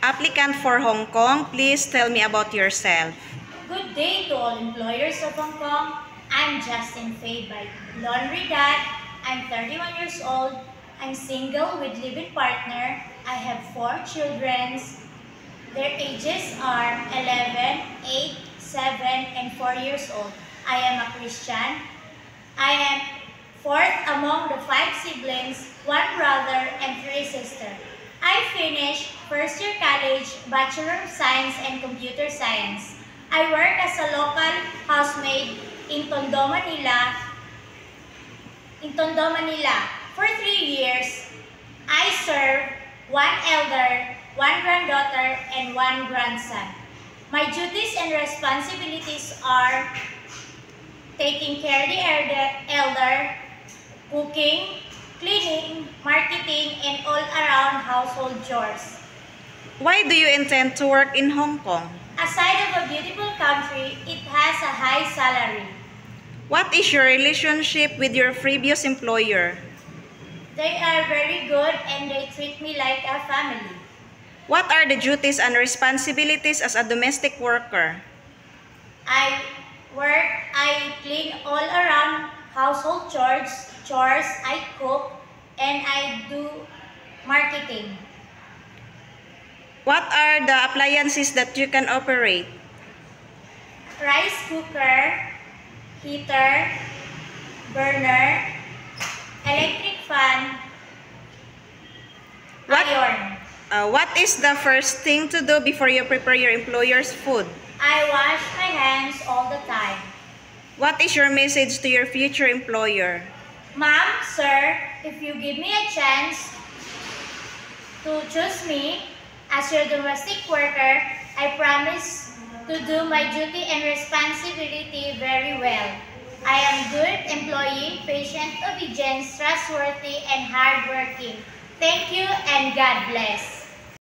Applicant for Hong Kong, please tell me about yourself. Good day to all employers of Hong Kong. I'm Justin Faye by Laundry Dad. I'm 31 years old. I'm single with live-in partner. I have 4 children. Their ages are 11, 8, 7, and 4 years old. I am a Christian. I am 4th among the 5 siblings, 1 brother, and 3 sisters. I finished first year college, Bachelor of Science and Computer Science. I work as a local housemaid in Tondo, Manila. For 3 years, I serve 1 elder, 1 granddaughter, and 1 grandson. My duties and responsibilities are taking care of the elder, cooking, cleaning, marketing, and all-around household chores. Why do you intend to work in Hong Kong? Aside of a beautiful country, it has a high salary. What is your relationship with your previous employer? They are very good and they treat me like a family. What are the duties and responsibilities as a domestic worker? I clean all around household chores, I cook, and I do marketing. What are the appliances that you can operate? Rice cooker, heater, burner, electric fan, iron. What is the first thing to do before you prepare your employer's food? I wash my hands all the time. What is your message to your future employer? Ma'am, sir, if you give me a chance to choose me as your domestic worker, I promise to do my duty and responsibility very well. I am good employee, patient, obedient, trustworthy, and hardworking. Thank you and God bless.